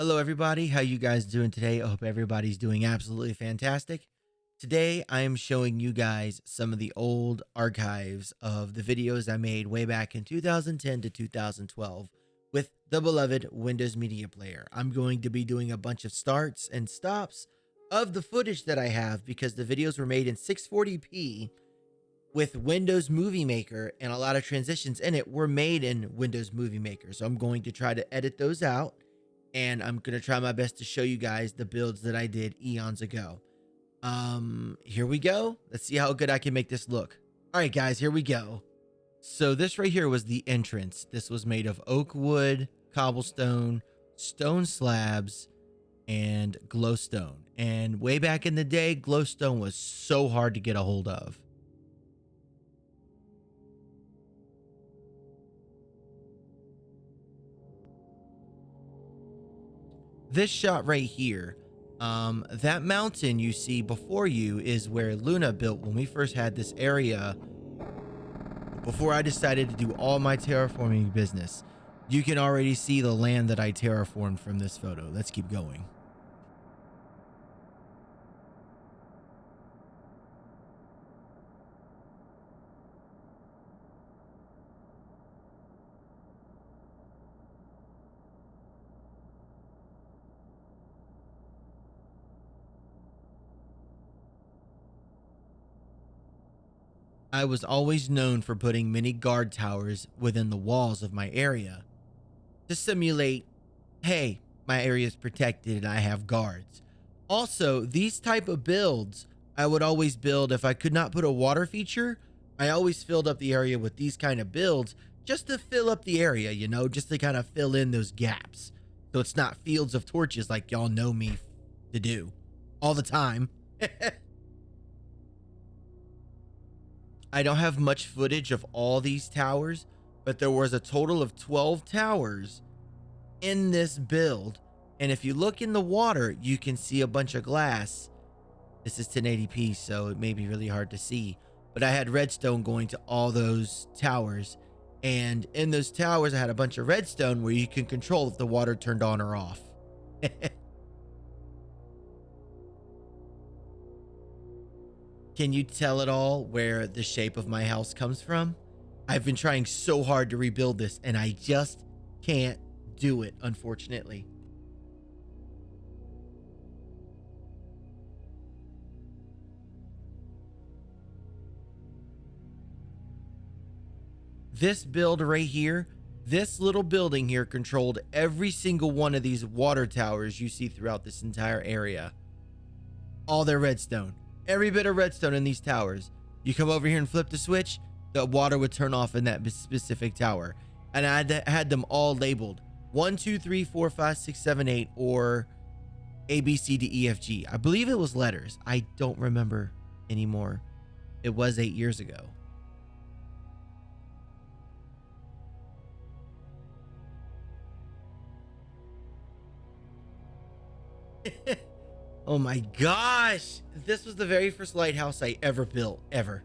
Hello everybody, how you guys doing today? I hope everybody's doing absolutely fantastic. Today I am showing you guys some of the old archives of the videos I made way back in 2010 to 2012 with the beloved Windows Media Player. I'm going to be doing a bunch of starts and stops of the footage that I have because the videos were made in 640p with Windows Movie Maker, and a lot of transitions in it were made in Windows Movie Maker. So I'm going to try to edit those out, and I'm going to try my best to show you guys the builds that I did eons ago. Here we go. Let's see how good I can make this look. All right, guys, here we go. So this right here was the entrance. This was made of oak wood, cobblestone, stone slabs, and glowstone. And way back in the day, glowstone was so hard to get a hold of. This shot right here, that mountain you see before you is where Luna built when we first had this area, before I decided to do all my terraforming business. You can already see the land that I terraformed from this photo. Let's keep going. I was always known for putting many guard towers within the walls of my area to simulate, hey, my area is protected and I have guards. Also, these type of builds I would always build if I could not put a water feature. I always filled up the area with these kind of builds just to fill up the area, you know, just to kind of fill in those gaps. So it's not fields of torches like y'all know me to do all the time. I don't have much footage of all these towers, but there was a total of 12 towers in this build. And if you look in the water, you can see a bunch of glass. This is 1080p, so it may be really hard to see. But I had redstone going to all those towers. And in those towers, I had a bunch of redstone where you can control if the water turned on or off. Can you tell at all where the shape of my house comes from? I've been trying so hard to rebuild this and I just can't do it, unfortunately. This build right here, this little building here controlled every single one of these water towers you see throughout this entire area. All their redstone. Every bit of redstone in these towers. You come over here and flip the switch, the water would turn off in that specific tower. And I had them all labeled 1, 2, 3, 4, 5, 6, 7, 8, or A, B, C, D, E, F, G. I believe it was letters. I don't remember anymore. It was 8 years ago. Oh my gosh, this was the very first lighthouse I ever built, ever.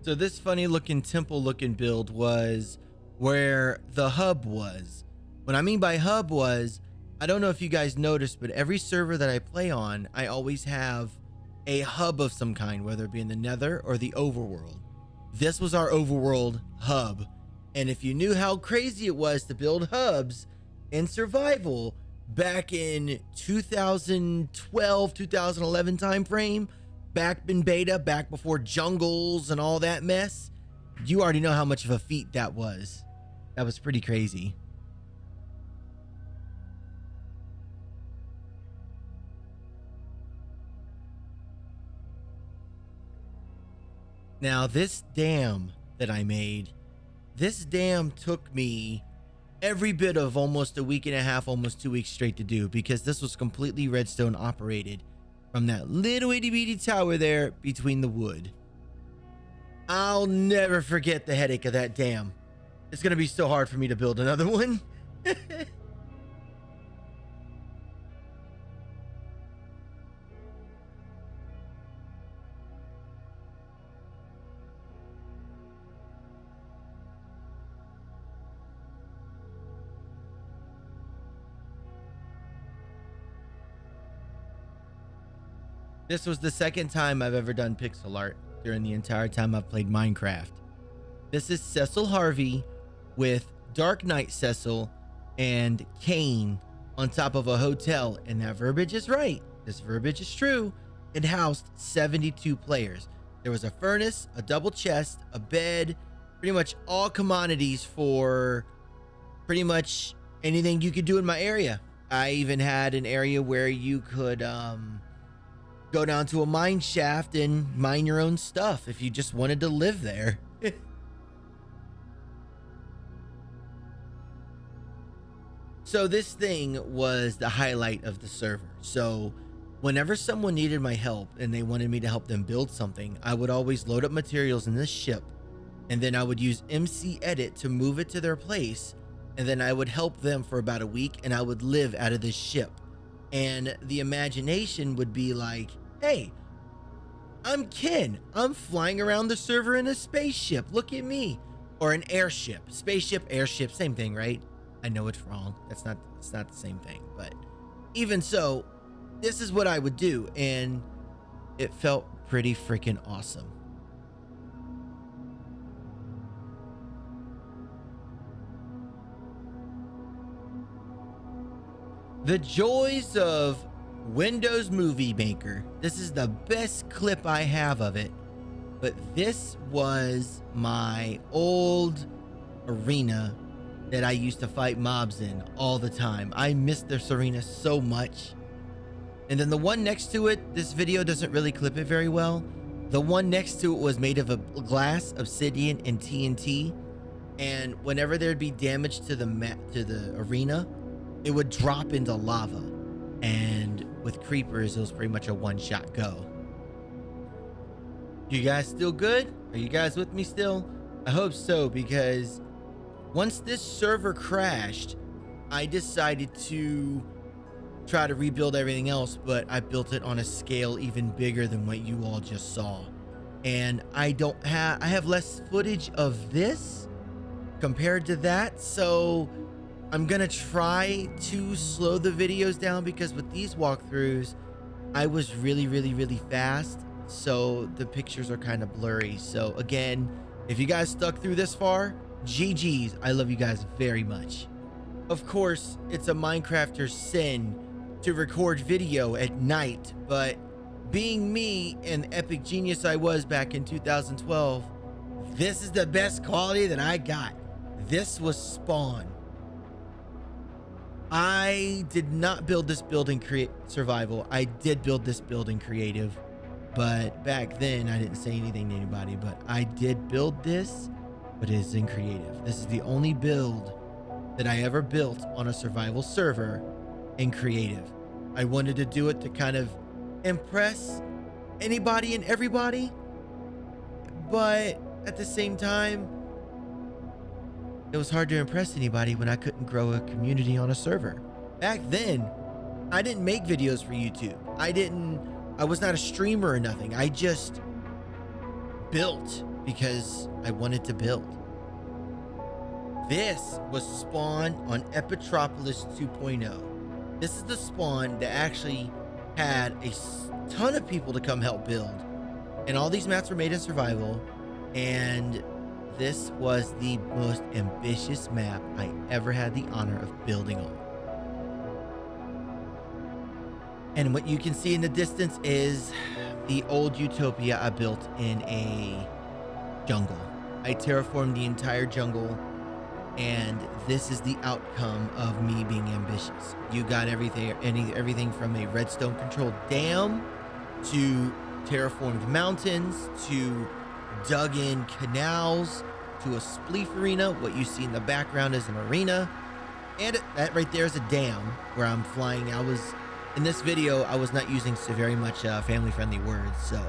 So this funny looking temple looking build was where the hub was. What I mean by hub was, I don't know if you guys noticed, but every server that I play on, I always have a hub of some kind, whether it be in the nether or the overworld. This was our overworld hub. And if you knew how crazy it was to build hubs in survival back in 2012, 2011 timeframe, back in beta, back before jungles and all that mess, you already know how much of a feat that was. That was pretty crazy. Now, this dam that I made, this dam took me every bit of almost a week and a half, almost 2 weeks straight to do, because this was completely redstone operated from that little itty bitty tower there between the wood. I'll never forget the headache of that dam. It's going to be so hard for me to build another one. This was the second time I've ever done pixel art during the entire time I've played Minecraft. This is Cecil Harvey with Dark Knight Cecil and Kane on top of a hotel. And that verbiage is right. This verbiage is true. It housed 72 players. There was a furnace, a double chest, a bed, pretty much all commodities for pretty much anything you could do in my area. I even had an area where you could go down to a mine shaft and mine your own stuff if you just wanted to live there. So this thing was the highlight of the server. So whenever someone needed my help and they wanted me to help them build something, I would always load up materials in this ship, and then I would use MC Edit to move it to their place, and then I would help them for about a week, and I would live out of this ship. And the imagination would be like, hey, I'm Ken. I'm flying around the server in a spaceship. Look at me. Or an airship. Spaceship, airship, same thing, right? I know it's wrong. It's not the same thing. But even so, this is what I would do, and it felt pretty freaking awesome. The joys of Windows Movie Maker. This is the best clip I have of it, but this was my old arena that I used to fight mobs in all the time. I miss this arena so much. And then the one next to it, this video doesn't really clip it very well. The one next to it was made of a glass, obsidian, and TNT. And whenever there'd be damage to the arena, it would drop into lava. And with creepers, it was pretty much a one-shot go. You guys still good? Are you guys with me still? I hope so, because once this server crashed, I decided to try to rebuild everything else, but I built it on a scale even bigger than what you all just saw. And I have less footage of this compared to that, so I'm gonna try to slow the videos down, because with these walkthroughs, I was really fast, so the pictures are kind of blurry. So again, if you guys stuck through this far, GG's. I love you guys very much. Of course, it's a Minecrafter's sin to record video at night, but being me and epic genius I was back in 2012, this is the best quality that I got. This was Spawn. I did not build this build in survival. I did build this build in creative, but back then I didn't say anything to anybody, but I did build this, but it is in creative. This is the only build that I ever built on a survival server in creative. I wanted to do it to kind of impress anybody and everybody, but at the same time, it was hard to impress anybody when I couldn't grow a community on a server. Back then, I didn't make videos for YouTube. I was not a streamer or nothing. I just built because I wanted to build. This was Spawn on Epitropolis 2.0. This is the spawn that actually had a ton of people to come help build. And all these maps were made in survival. And this was the most ambitious map I ever had the honor of building on. And what you can see in the distance is the old utopia I built in a jungle. I terraformed the entire jungle, and this is the outcome of me being ambitious. You got everything from a redstone controlled dam to terraformed mountains to dug in canals to a spleef arena. What you see in the background is an arena, and that right there is a dam where I'm flying. In this video, I was not using so very much family-friendly words, so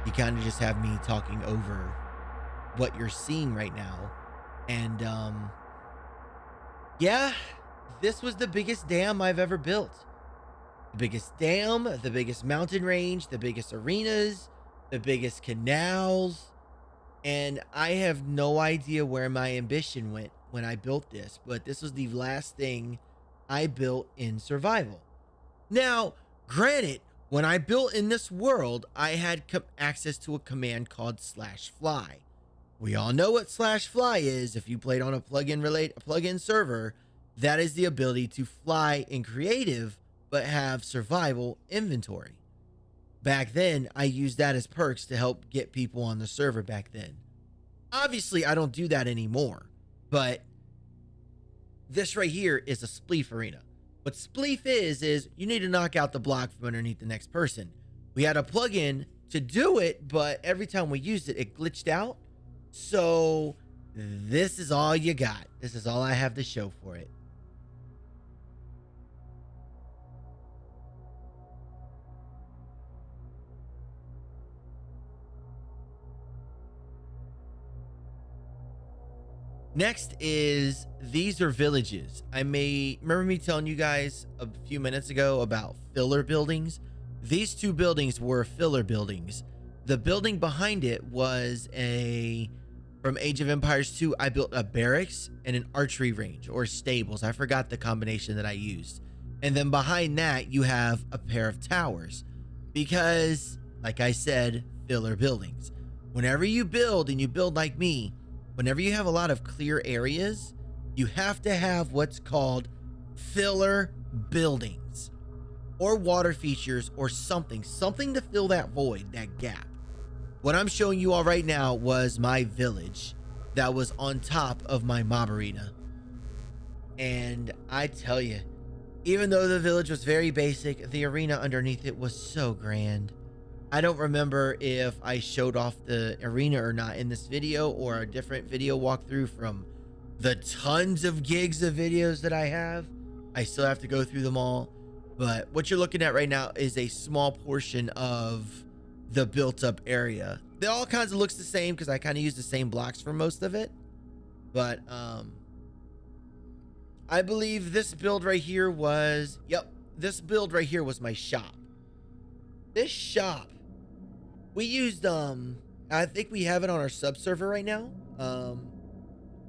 you kind of just have me talking over what you're seeing right now. And yeah, this was the biggest dam I've ever built. The biggest dam, the biggest mountain range, the biggest arenas, the biggest canals. And I have no idea where my ambition went when I built this, but this was the last thing I built in survival. Now, granted, When I built in this world, I had access to a command called /fly. We all know what /fly is. If you played on a plugin server, that is the ability to fly in creative but have survival inventory. Back then, I used that as perks to help get people on the server back then. Obviously, I don't do that anymore, but this right here is a spleef arena. What spleef is you need to knock out the block from underneath the next person. We had a plugin to do it, but every time we used it, it glitched out. So this is all you got. This is all I have to show for it. Next is, these are villages. Remember me telling you guys a few minutes ago about filler buildings? These two buildings were filler buildings. The building behind it was from Age of Empires 2, I built a barracks and an archery range, or stables. I forgot the combination that I used. And then behind that, you have a pair of towers. Because, like I said, filler buildings. Whenever you build, and you build like me, whenever you have a lot of clear areas, you have to have what's called filler buildings or water features or something to fill that void, that gap. What I'm showing you all right now was my village that was on top of my mob arena. And I tell you, even though the village was very basic, the arena underneath it was so grand. I don't remember if I showed off the arena or not in this video, or a different video walkthrough from the tons of gigs of videos that I have. I still have to go through them all. But what you're looking at right now is a small portion of the built up area. It all kinds of looks the same because I kind of use the same blocks for most of it. But I believe this build right here was, this build right here was my shop. This shop, we used, I think we have it on our sub server right now.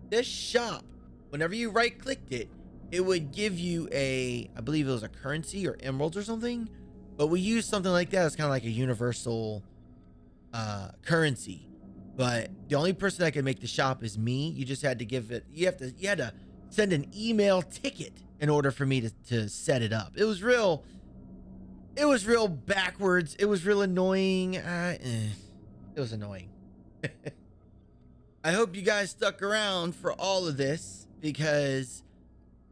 This shop, whenever you right clicked it, it would give you I believe it was a currency or emeralds or something, but we used something like that as kind of like a universal currency. But the only person that could make the shop is me. You just had to give it, you had to send an email ticket in order for me to set it up. It was real backwards. It was real annoying. It was annoying. I hope you guys stuck around for all of this, because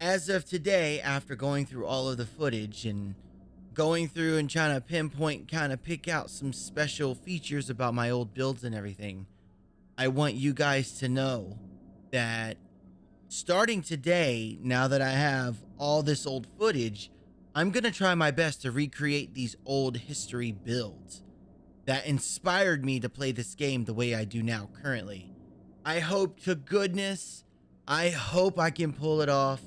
as of today, after going through all of the footage and going through and trying to pinpoint, kind of pick out some special features about my old builds and everything, I want you guys to know that starting today, now that I have all this old footage, I'm going to try my best to recreate these old history builds that inspired me to play this game the way I do now currently. I hope to goodness, I hope I can pull it off.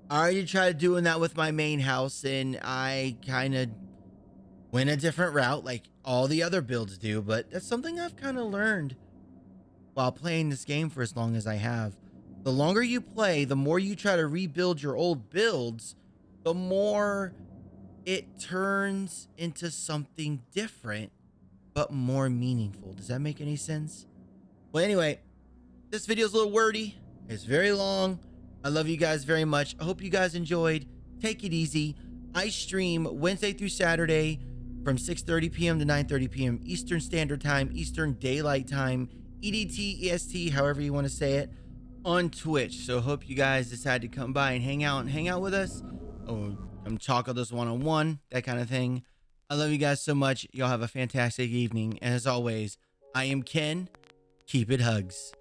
I already tried doing that with my main house, and I kind of went a different route like all the other builds do, but that's something I've kind of learned while playing this game for as long as I have. The longer you play, the more you try to rebuild your old builds, the more it turns into something different, but more meaningful. Does that make any sense? Well, anyway, this video is a little wordy. It's very long. I love you guys very much. I hope you guys enjoyed. Take it easy. I stream Wednesday through Saturday from 6:30 p.m. to 9:30 p.m. Eastern Standard Time, Eastern Daylight Time, EDT, EST, however you want to say it, on Twitch. So hope you guys decide to come by and hang out with us, or come talk with us one-on-one, that kind of thing. I love you guys so much. Y'all have a fantastic evening. And as always, I am Ken. Keep it hugs.